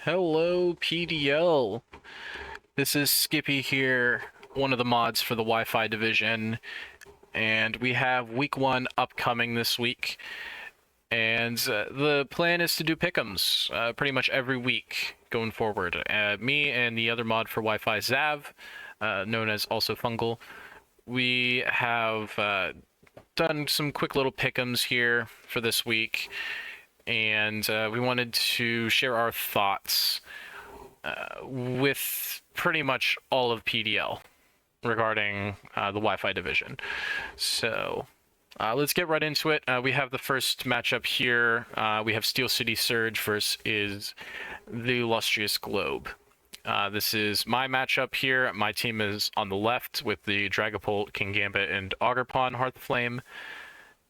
Hello, PDL. This is Skippy here, one of the mods for the Wi-Fi division, and we have week 1 upcoming this week. And the plan is to do Pickems pretty much every week going forward. Me and the other mod for Wi-Fi, Zav, known as also Fungal, we have done some quick little Pickems here for this week, and we wanted to share our thoughts with pretty much all of PDL regarding the Wi-Fi division. So let's get right into it. We have the first matchup here. We have Steel City Surge versus the Illustrious Globe. This is my matchup here. My team is on the left with the Dragapult, King Gambit, and Augerpawn Hearthflame.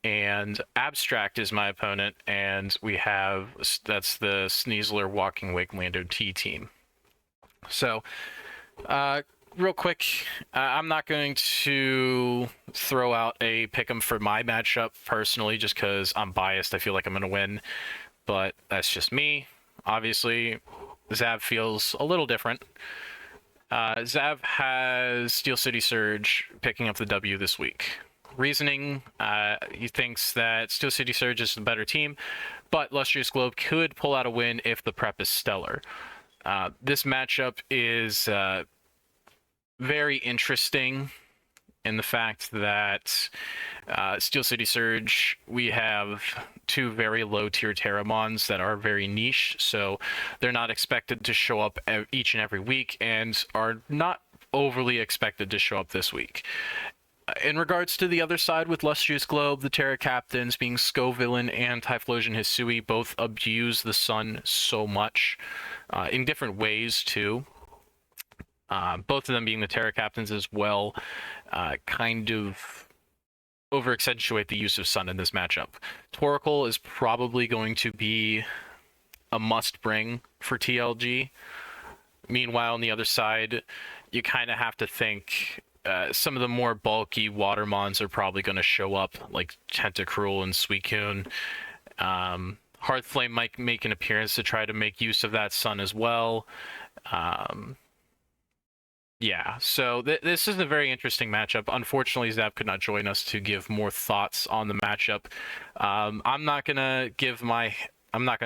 And Abstract is my opponent, and we have, that's the Sneasler Walking Wakelander T team. So, real quick, I'm not going to throw out a pick'em for my matchup personally, just because I'm biased. I feel like I'm going to win, but that's just me. Obviously, Zav feels a little different. Zav has Steel City Surge picking up the W this week. Reasoning, he thinks that Steel City Surge is the better team, but Illustrious Globe could pull out a win if the prep is stellar. This matchup is very interesting in the fact that Steel City Surge, we have two very low tier Terramons that are very niche, so they're not expected to show up each and every week and are not overly expected to show up this week. In regards to the other side with Illustrious Globe, the Terra Captains being Scovillain and Typhlosion Hisui both abuse the sun so much in different ways too. Both of them being the Terra Captains as well kind of over-accentuate the use of sun in this matchup. Torkoal is probably going to be a must-bring for TLG. Meanwhile, on the other side, you kind of have to think some of the more bulky Watermons are probably going to show up, like Tentacruel and Suicune. Hearthflame might make an appearance to try to make use of that sun as well. Yeah, so this is a very interesting matchup. Unfortunately, Zap could not join us to give more thoughts on the matchup. I'm not gonna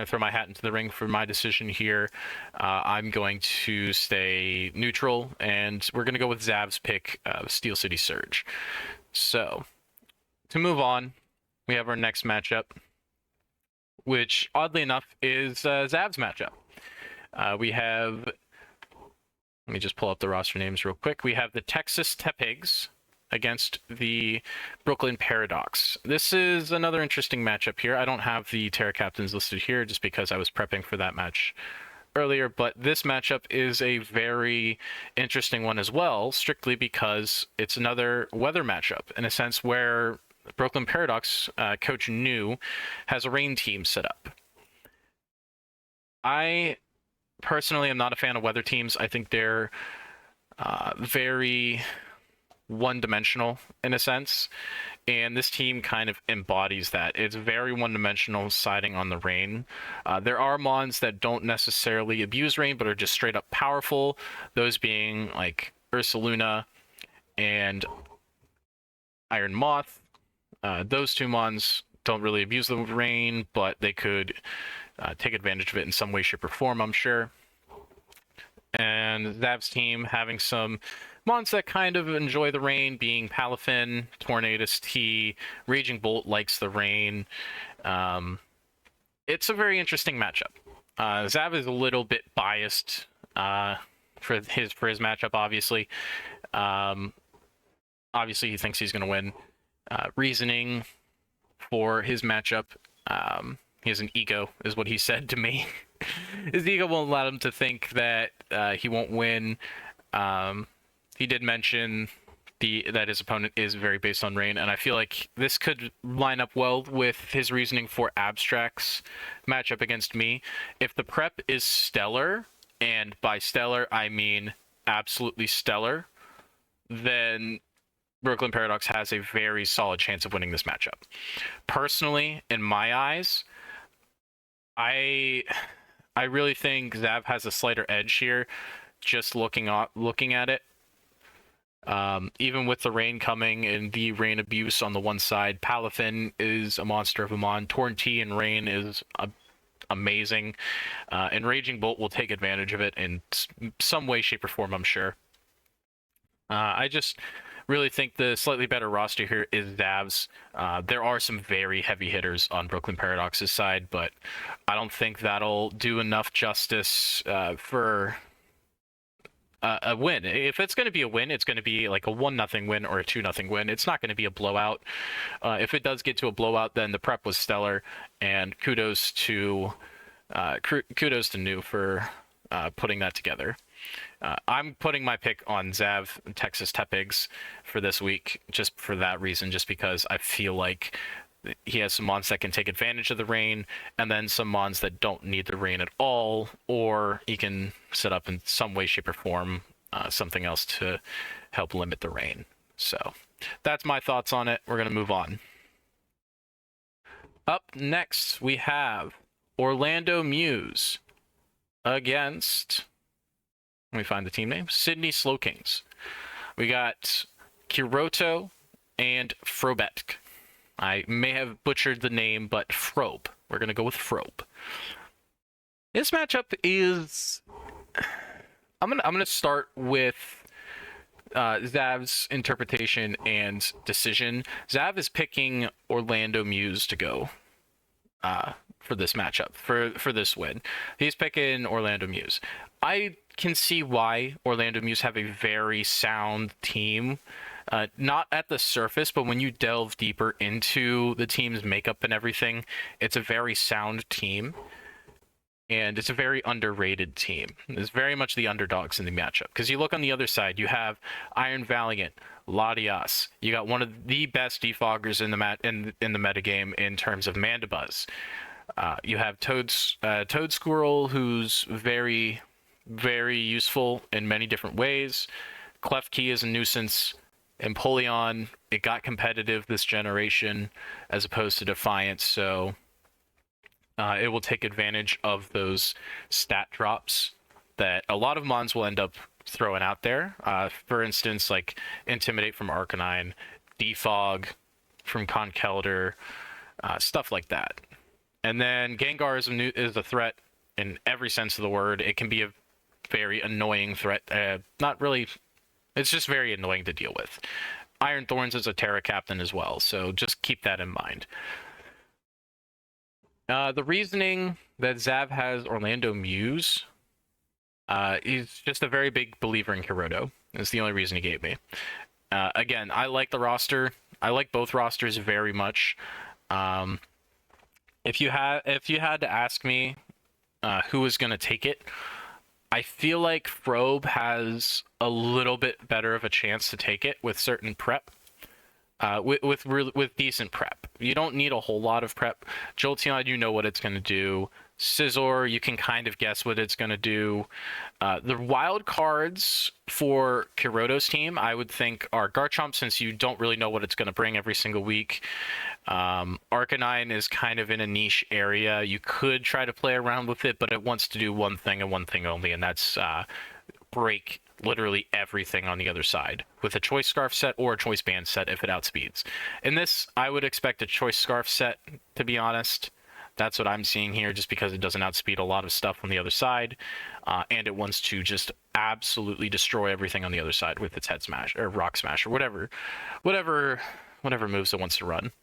throw my hat into the ring for my decision here. I'm going to stay neutral, and we're gonna go with Zav's pick of Steel City Surge. So, to move on, we have our next matchup, which oddly enough is Zav's matchup. We have, let me just pull up the roster names real quick. We have the Texas Tepigs against the Brooklyn Paradox. This is another interesting matchup here. I don't have the Terra Captains listed here just because I was prepping for that match earlier, but this matchup is a very interesting one as well, strictly because it's another weather matchup in a sense where Brooklyn Paradox, Coach New, has a rain team set up. I personally am not a fan of weather teams. I think they're very one-dimensional in a sense, and this team kind of embodies that. It's very one-dimensional, siding on the rain. There are mons that don't necessarily abuse rain but are just straight up powerful, those being like Ursaluna and Iron Moth. Those two mons don't really abuse the rain, but they could take advantage of it in some way, shape, or form, I'm sure. And Zav's team having some mons that kind of enjoy the rain, being Palafin, Tornadus T, Raging Bolt likes the rain. It's a very interesting matchup. Zav is a little bit biased for his matchup, obviously. Obviously, he thinks he's going to win. Reasoning for his matchup, he has an ego, is what he said to me. His ego won't allow him to think that he won't win. He did mention that his opponent is very based on rain, and I feel like this could line up well with his reasoning for Abstract's matchup against me. If the prep is stellar, and by stellar I mean absolutely stellar, then Brooklyn Paradox has a very solid chance of winning this matchup. Personally, in my eyes, I I really think Zav has a slighter edge here, just looking at it. Even with the rain coming and the rain abuse on the one side, Palafin is a monster of a mon. Torn T and Rain is amazing, and Raging Bolt will take advantage of it in some way, shape, or form, I'm sure. I just really think the slightly better roster here is Zav's. There are some very heavy hitters on Brooklyn Paradox's side, but I don't think that'll do enough justice for a win. If it's going to be a win, it's going to be like a 1-0 win or a 2-0 win. It's not going to be a blowout. If it does get to a blowout, then the prep was stellar, and kudos to Nu for putting that together. I'm putting my pick on Zav Texas Tepigs for this week, just for that reason, just because I feel like he has some mons that can take advantage of the rain, and then some mons that don't need the rain at all, or he can set up in some way, shape, or form something else to help limit the rain. So that's my thoughts on it. We're going to move on. Up next, we have Orlando Muse against, let me find the team name, Sydney Slow Kings. We got Kiroto and Frobetk. I may have butchered the name, but Frobe. We're going to go with Frobe. This matchup is... I'm gonna start with Zav's interpretation and decision. Zav is picking Orlando Muse to go for this matchup, for this win. He's picking Orlando Muse. I can see why Orlando Muse have a very sound team. Not at the surface, but when you delve deeper into the team's makeup and everything, it's a very sound team. And it's a very underrated team. It's very much the underdogs in the matchup. Because you look on the other side, you have Iron Valiant, Latias. You got one of the best defoggers in the metagame in terms of Mandibuzz. You have Toad Squirrel, who's very, very useful in many different ways. Klefki is a nuisance. Empoleon, it got competitive this generation as opposed to Defiance, so it will take advantage of those stat drops that a lot of mons will end up throwing out there. For instance, like Intimidate from Arcanine, Defog from Conkeldurr, stuff like that. And then Gengar is a threat in every sense of the word. It can be a very annoying threat. Not really... It's just very annoying to deal with. Iron Thorns is a Terra Captain as well, so just keep that in mind. The reasoning that Zav has Orlando Muse, he's just a very big believer in Kiroto. That's the only reason he gave me. Again, I like the roster. I like both rosters very much. If you had to ask me who was going to take it, I feel like Frobe has a little bit better of a chance to take it with certain prep, with decent prep. You don't need a whole lot of prep. Jolteon, you know what it's going to do. Scizor, you can kind of guess what it's going to do. The wild cards for Kiroto's team, I would think, are Garchomp, since you don't really know what it's going to bring every single week. Arcanine is kind of in a niche area. You could try to play around with it, but it wants to do one thing and one thing only, and that's break literally everything on the other side with a Choice Scarf set or a Choice Band set if it outspeeds. In this, I would expect a Choice Scarf set, to be honest. That's what I'm seeing here, just because it doesn't outspeed a lot of stuff on the other side, and it wants to just absolutely destroy everything on the other side with its Head Smash or Rock Smash or whatever moves it wants to run.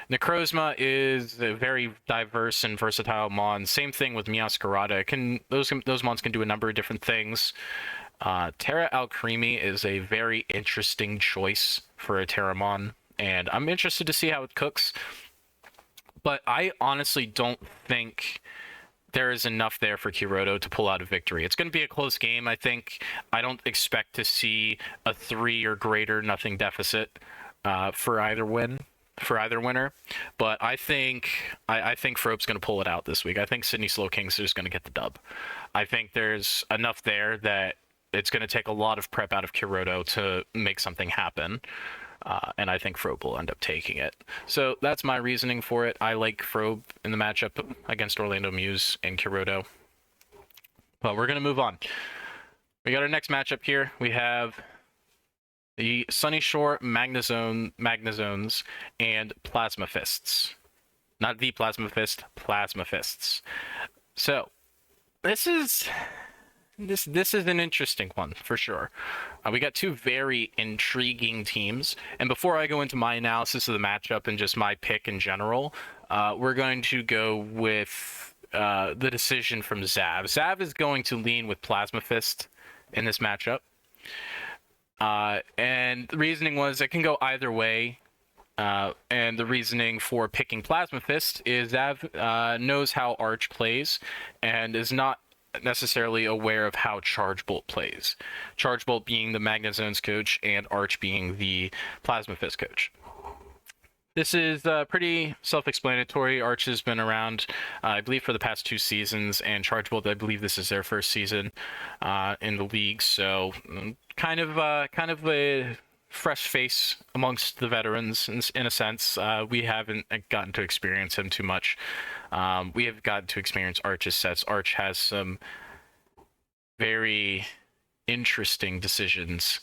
Necrozma is a very diverse and versatile mon. Same thing with Meowscarada. Those mons can do a number of different things. Terra Alcremie is a very interesting choice for a Terramon, and I'm interested to see how it cooks. But I honestly don't think there is enough there for Kiroto to pull out a victory. It's going to be a close game, I think. I don't expect to see a 3 or greater nothing deficit for either winner. But I think Frobe's going to pull it out this week. I think Sydney Slow Kings is going to get the dub. I think there's enough there that it's going to take a lot of prep out of Kiroto to make something happen. And I think Frobe will end up taking it. So that's my reasoning for it. I like Frobe in the matchup against Orlando Muse and Kiroto. But we're going to move on. We got our next matchup here. We have the Sunny Shore Magnazones and Plasma Fists. Not the Plasma Fist, Plasma Fists. So, this is an interesting one for sure. We got two very intriguing teams, and before I go into my analysis of the matchup and just my pick in general, we're going to go with the decision from Zav. Zav is going to lean with Plasma Fist in this matchup, and the reasoning was it can go either way. And the reasoning for picking Plasma Fist is Zav knows how Arch plays and is not necessarily aware of how Charge Bolt plays. Charge Bolt being the Magnazones coach and Arch being the Plasma Fist coach. This is pretty self-explanatory. Arch has been around, I believe, for the past 2 seasons, and Charge Bolt, I believe this is their first season in the league, so kind of a fresh face amongst the veterans in a sense. We haven't gotten to experience him too much. We have gotten to experience Arch's sets. Arch has some very interesting decisions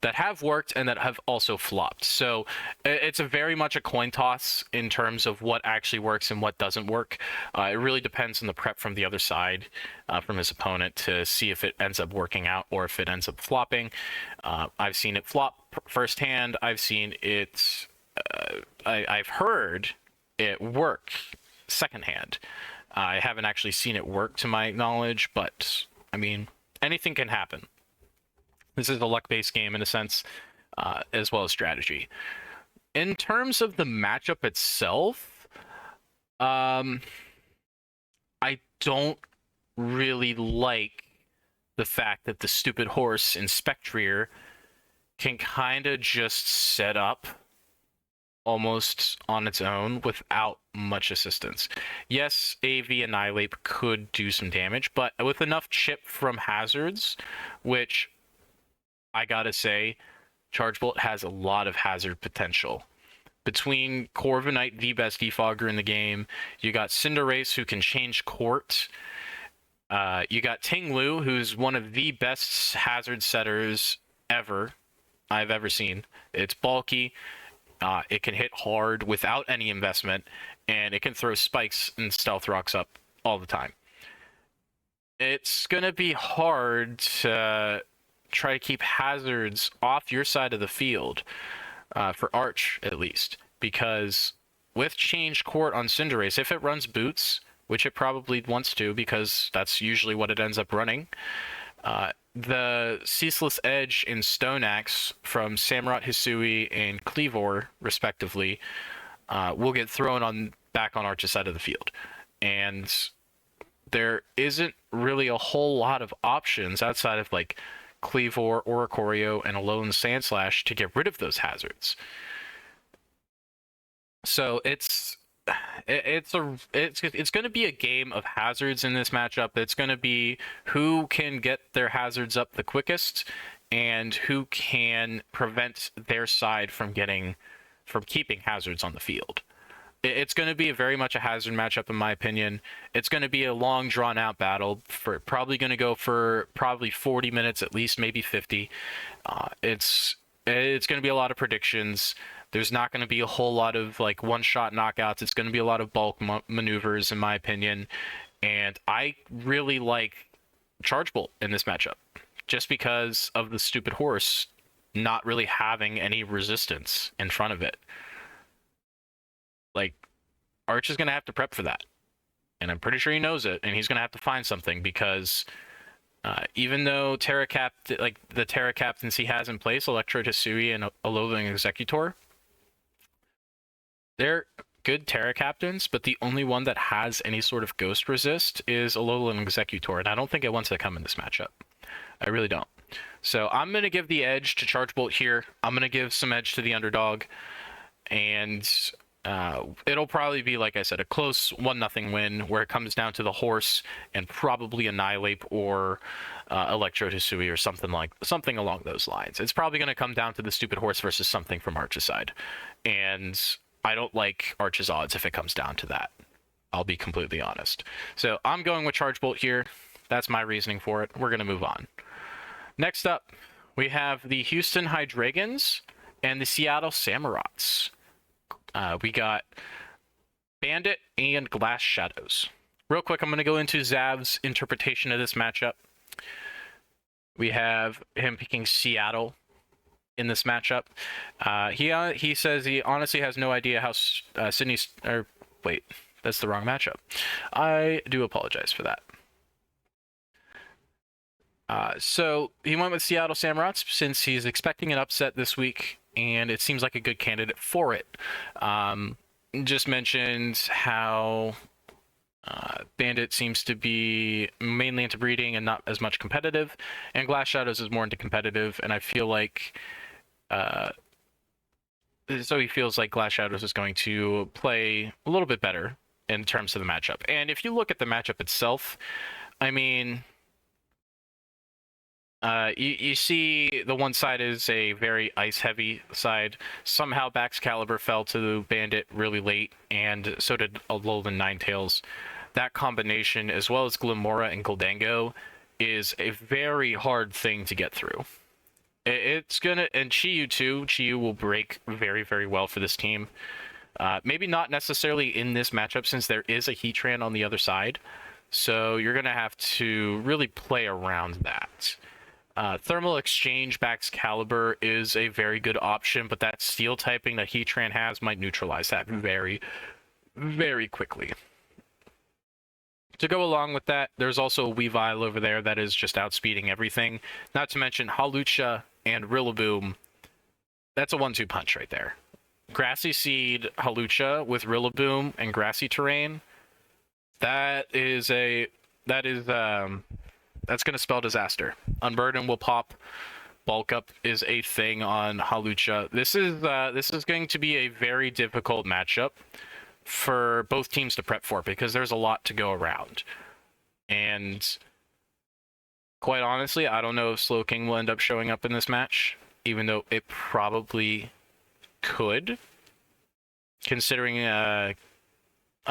that have worked and that have also flopped. So it's a very much a coin toss in terms of what actually works and what doesn't work. It really depends on the prep from the other side, from his opponent, to see if it ends up working out or if it ends up flopping. I've seen it flop firsthand. I've seen it, I've heard it work secondhand. I haven't actually seen it work to my knowledge, but I mean, anything can happen. This is a luck-based game in a sense, as well as strategy. In terms of the matchup itself, I don't really like the fact that the stupid horse in Spectrier can kind of just set up almost on its own without much assistance. Yes, AV Annihilate could do some damage, but with enough chip from hazards, which I gotta say, Charge Bolt has a lot of hazard potential. Between Corviknight, the best defogger in the game, you got Cinderace, who can change court. You got Ting Lu, who's one of the best hazard setters I've ever seen. It's bulky, it can hit hard without any investment, and it can throw spikes and stealth rocks up all the time. It's gonna be hard to try to keep hazards off your side of the field, for Arch at least, because with change court on Cinderace, if it runs boots, which it probably wants to because that's usually what it ends up running, the Ceaseless Edge in Stone Axe from Samurott Hisui and Cleavor respectively will get thrown back on Arch's side of the field, and there isn't really a whole lot of options outside of like Cleavor, Oricorio, and Alolan Sandslash to get rid of those hazards. So it's going to be a game of hazards in this matchup. It's going to be who can get their hazards up the quickest and who can prevent their side from keeping hazards on the field. It's going to be very much a hazard matchup, in my opinion. It's going to be a long, drawn-out battle. Probably going to go for 40 minutes at least, maybe 50. It's going to be a lot of predictions. There's not going to be a whole lot of like one-shot knockouts. It's going to be a lot of bulk maneuvers, in my opinion. And I really like Charge Bolt in this matchup, just because of the stupid horse not really having any resistance in front of it. Like, Arch is going to have to prep for that. And I'm pretty sure he knows it, and he's going to have to find something, because even though the Terra Captains he has in place, Electrode Hisui and Alolan Executor, they're good Terra Captains, but the only one that has any sort of Ghost Resist is Alolan Executor, and I don't think it wants to come in this matchup. I really don't. So I'm going to give the edge to Charge Bolt here. I'm going to give some edge to the underdog, and it'll probably be, like I said, a close 1-0 win where it comes down to the horse and probably Annihilate or Electrode Hisui or something along those lines. It's probably going to come down to the stupid horse versus something from Arch's side, and I don't like Arch's odds if it comes down to that. I'll be completely honest. So I'm going with Charge Bolt here. That's my reasoning for it. We're going to move on. Next up, we have the Houston Hydreigon's and the Seattle Samurats. We got Bandit and Glass Shadows. Real quick, I'm going to go into Zav's interpretation of this matchup. We have him picking Seattle in this matchup. He says he honestly has no idea how Sydney's... Or, wait, that's the wrong matchup. I do apologize for that. So he went with Seattle Samurats since he's expecting an upset this week, and it seems like a good candidate for it. Just mentioned how Bandit seems to be mainly into breeding and not as much competitive, and Glass Shadows is more into competitive, and I feel like so he feels like Glass Shadows is going to play a little bit better in terms of the matchup. And if you look at the matchup itself, I mean, you see the one side is a very ice-heavy side. Somehow Baxcalibur fell to Bandit really late, and so did Alolan Ninetales. That combination, as well as Glimmora and Gholdengo, is a very hard thing to get through. It's gonna... And Chi-Yu too. Chi-Yu will break very, very well for this team. Maybe not necessarily in this matchup, since there is a Heatran on the other side. So you're gonna have to really play around that. Thermal Exchange Baxcalibur is a very good option, but that Steel typing that Heatran has might neutralize that very, very quickly. To go along with that, there's also a Weavile over there that is just outspeeding everything. Not to mention Hawlucha and Rillaboom. That's a 1-2 punch right there. Grassy Seed Hawlucha with Rillaboom and Grassy Terrain. That's going to spell disaster. Unburden will pop. Bulk Up is a thing on Hawlucha. This is going to be a very difficult matchup for both teams to prep for, because there's a lot to go around. And quite honestly, I don't know if Slowking will end up showing up in this match, even though it probably could. Considering, I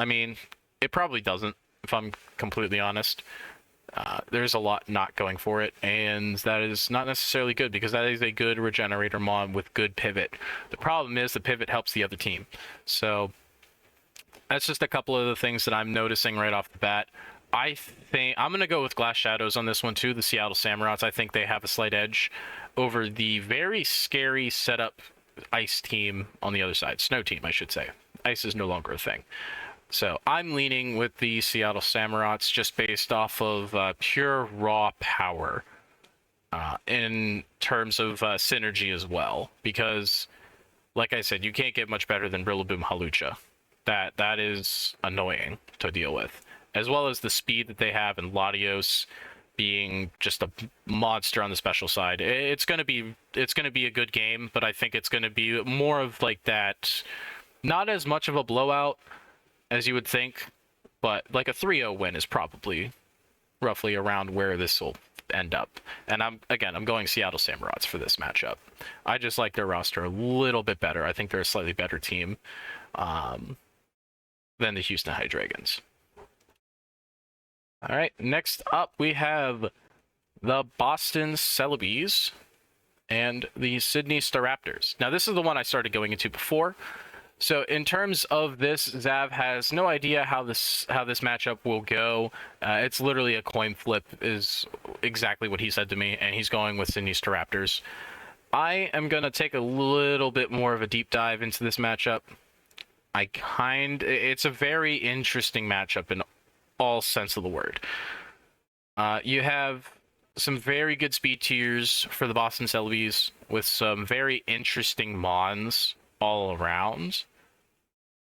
mean, it probably doesn't, if I'm completely honest. There's a lot not going for it, and that is not necessarily good, because that is a good regenerator mon with good pivot. The problem is the pivot helps the other team. So that's just a couple of the things that I'm noticing right off the bat. I think I'm going to go with Glass Shadows on this one too, the Seattle Samurats. I think they have a slight edge over the very scary setup Ice team on the other side. Snow team, I should say. Ice is no longer a thing. So I'm leaning with the Seattle Samurats just based off of pure raw power in terms of synergy as well. Because, like I said, you can't get much better than Rillaboom Hawlucha. That is annoying to deal with. As well as the speed that they have, and Latios being just a monster on the special side. It's gonna be a good game, but I think it's gonna be more of like that, not as much of a blowout as you would think, but like a 3-0 win is probably roughly around where this will end up. And I'm going Seattle Samurats for this matchup. I just like their roster a little bit better. I think they're a slightly better team than the Houston Hydreigons. All right, next up we have the Boston Celebes and the Sydney Staraptors. Now this is the one I started going into before. So in terms of this, Zav has no idea how this matchup will go. It's literally a coin flip is exactly what he said to me, and he's going with Sydney Staraptors. I am going to take a little bit more of a deep dive into this matchup. It's a very interesting matchup in all sense of the word. You have some very good speed tiers for the Boston Celebes with some very interesting mons all around.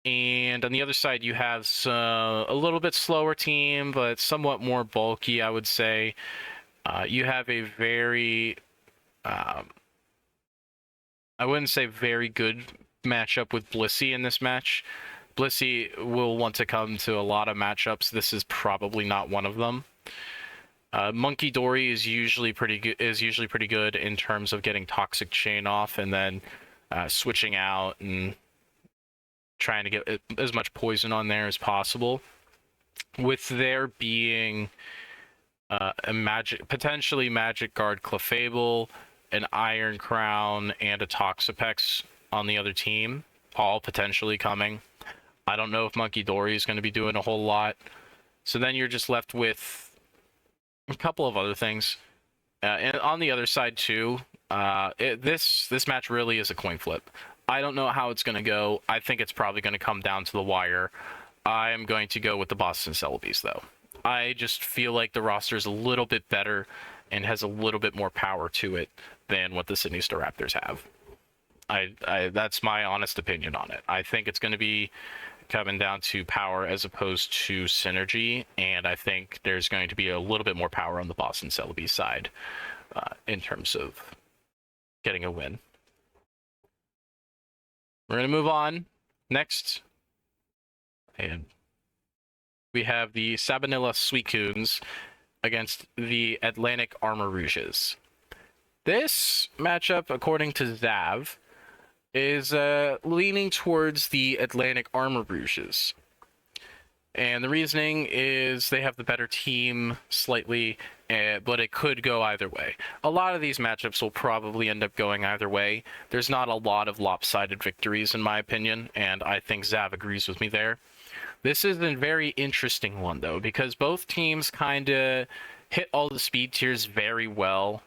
And on the other side, you have a little bit slower team, but somewhat more bulky, I would say. You have a very, I wouldn't say very good matchup with Blissey in this match. Blissey will want to come to a lot of matchups. This is probably not one of them. Monkey Dory is usually pretty good in terms of getting Toxic Chain off and then switching out and trying to get as much poison on there as possible. With there being potentially Magic Guard Clefable, an Iron Crown, and a Toxapex on the other team, all potentially coming. I don't know if Monkey Dory is going to be doing a whole lot. So then you're just left with a couple of other things. And on the other side too, this match really is a coin flip. I don't know how it's going to go. I think it's probably going to come down to the wire. I am going to go with the Boston Celebes, though. I just feel like the roster is a little bit better and has a little bit more power to it than what the Sydney Star Raptors have. That's my honest opinion on it. I think it's going to be coming down to power as opposed to synergy, and I think there's going to be a little bit more power on the Boston Celebes side in terms of getting a win. We're going to move on next, and we have the Sabanilla Suicunes against the Atlantic Armor Rouges. This matchup, according to Zav, is leaning towards the Atlantic Armor Rouges. And the reasoning is they have the better team slightly, but it could go either way. A lot of these matchups will probably end up going either way. There's not a lot of lopsided victories, in my opinion, and I think Zav agrees with me there. This is a very interesting one, though, because both teams kind of hit all the speed tiers very well.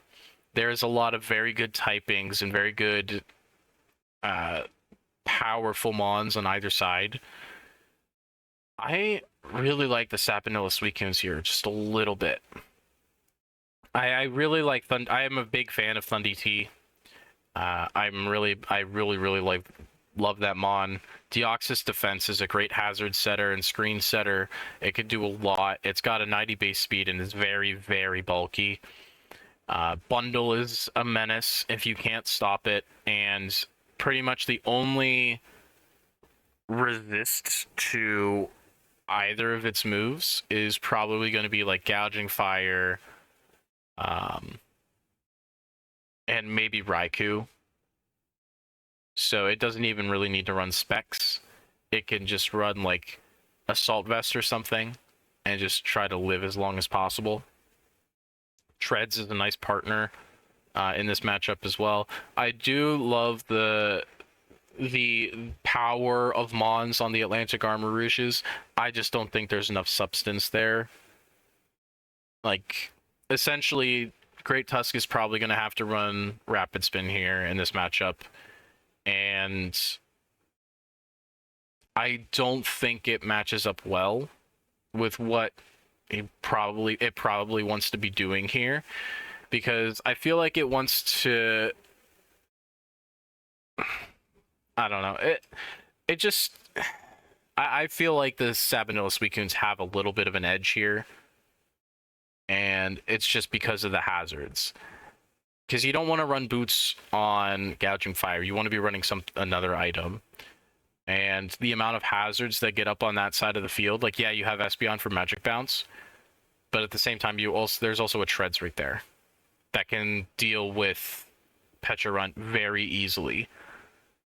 There's a lot of very good typings and very good powerful mons on either side. I really like the Sabanilla Suicunes here just a little bit. I really like I am a big fan of Thundi T. I really love that mon. Deoxys Defense is a great hazard setter and screen setter. It could do a lot. It's got a 90 base speed and is very, very bulky. Bundle is a menace if you can't stop it, and pretty much the only resist to either of its moves is probably going to be like Gouging Fire, and maybe Raikou. So it doesn't even really need to run specs. It can just run like Assault Vest or something and just try to live as long as possible. Treads is a nice partner in this matchup as well. I do love the power of Mons on the Atlantic Armor Rouges. I just don't think there's enough substance there. Like, essentially, Great Tusk is probably going to have to run Rapid Spin here in this matchup. And I don't think it matches up well with what it probably wants to be doing here, because I feel like it wants to, I don't know, it just, I feel like the Sabanilla Suicunes have a little bit of an edge here, and it's just because of the hazards. Because you don't want to run boots on Gouging Fire. You want to be running another item. And the amount of hazards that get up on that side of the field, like, yeah, you have Espeon for Magic Bounce, but at the same time, there's also a Treads right there that can deal with Pecharunt very easily,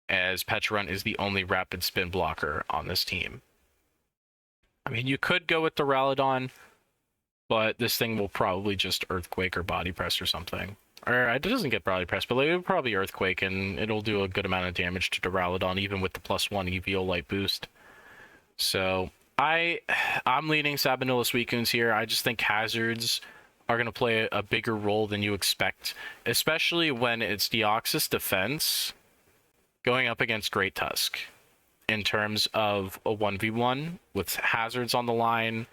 as Pecharunt is the only Rapid Spin blocker on this team. I mean, you could go with the Duraludon, but this thing will probably just Earthquake or Body Press or something. Or it doesn't get Body Press, but it'll probably Earthquake, and it'll do a good amount of damage to Duraludon, even with the +1 EVO Light boost. So I'm leaning Sabanilla Suicunes here. I just think hazards are going to play a bigger role than you expect, especially when it's Deoxys Defense going up against Great Tusk in terms of a 1v1 with hazards on the line.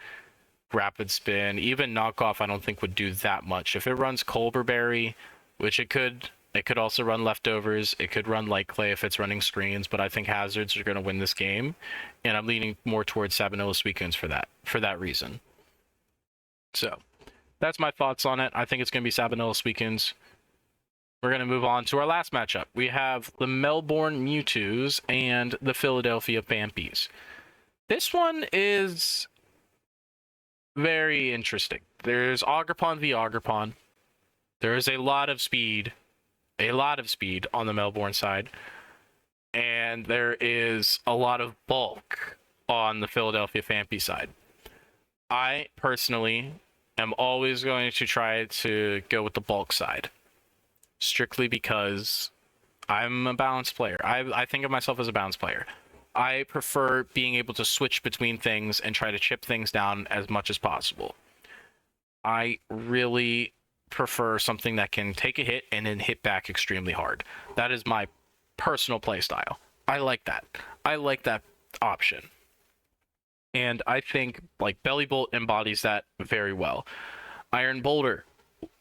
Rapid Spin, even Knockoff, I don't think would do that much. If it runs Colberberry, which it could also run Leftovers, it could run Light Clay if it's running screens, but I think hazards are going to win this game, and I'm leaning more towards Sabanilla Suicunes for that reason. So, that's my thoughts on it. I think it's going to be Sabanilla Suicunes. We're going to move on to our last matchup. We have the Melbourne Mewtwo's and the Philadelphia Pampies. This one is very interesting. There's Ogerpon v Ogerpon. There is a lot of speed on the Melbourne side, and there is a lot of bulk on the Philadelphia Phampy side. I personally am always going to try to go with the bulk side, strictly because I'm a balanced player. I think of myself as a balanced player. I prefer being able to switch between things and try to chip things down as much as possible. I really prefer something that can take a hit and then hit back extremely hard. That is my personal play style. I like that. I like that option. And I think like Belly Bolt embodies that very well. Iron Boulder,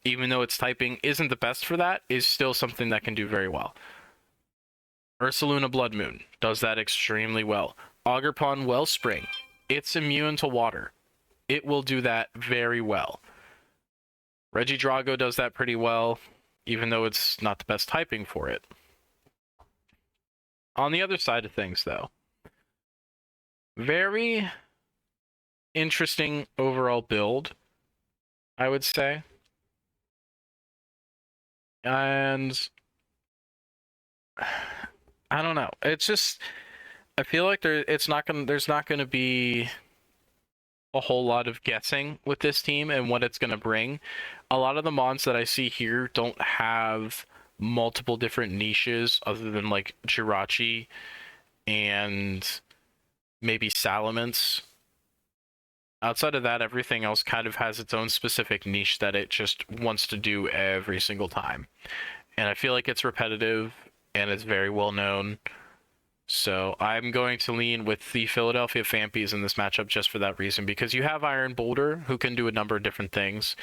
even though its typing isn't the best for that, is still something that can do very well. Ursaluna Blood Moon does that extremely well. Augerpon Wellspring, it's immune to water. It will do that very well. Regidrago does that pretty well, even though it's not the best typing for it. On the other side of things, though, very interesting overall build, I would say. And I don't know. It's just, I feel like there's not gonna be a whole lot of guessing with this team and what it's gonna bring. A lot of the mons that I see here don't have multiple different niches other than like Jirachi and maybe Salamence. Outside of that, everything else kind of has its own specific niche that it just wants to do every single time. And I feel like it's repetitive and it's very well known. So I'm going to lean with the Philadelphia Fampies in this matchup just for that reason, because you have Iron Boulder, who can do a number of different things.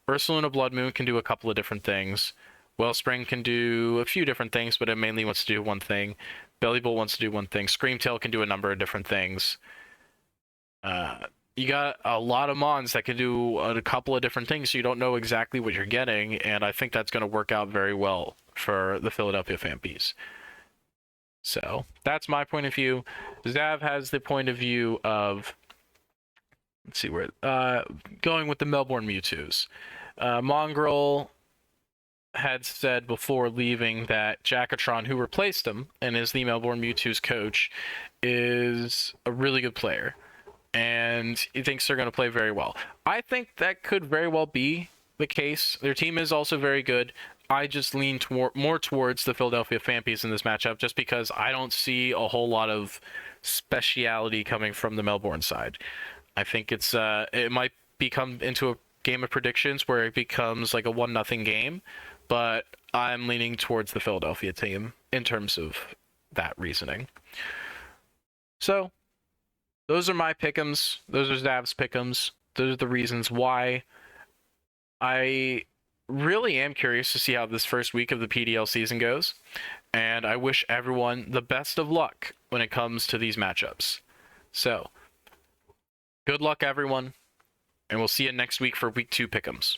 Ursaluna Blood Moon can do a couple of different things. Wellspring can do a few different things, but it mainly wants to do one thing. Belly Bolt wants to do one thing. Screamtail can do a number of different things. You got a lot of mons that can do a couple of different things, so you don't know exactly what you're getting, and I think that's going to work out very well for the Philadelphia Fampies. So that's my point of view. Zav has the point of view of, let's see where, going with the Melbourne Mewtwo's. Mongrel had said before leaving that Jackatron, who replaced him and is the Melbourne Mewtwo's coach, is a really good player, and he thinks they're going to play very well. I think that could very well be the case. Their team is also very good. I just lean more towards the Philadelphia Fampies in this matchup, just because I don't see a whole lot of speciality coming from the Melbourne side. I think it might become into a game of predictions where it becomes like a 1-0 game, but I'm leaning towards the Philadelphia team in terms of that reasoning. So those are my pick'ems. Those are Zav's pick'ems. Those are the reasons why. I really am curious to see how this first week of the PDL season goes, and I wish everyone the best of luck when it comes to these matchups. So, good luck everyone, and we'll see you next week for week 2 pick'ems.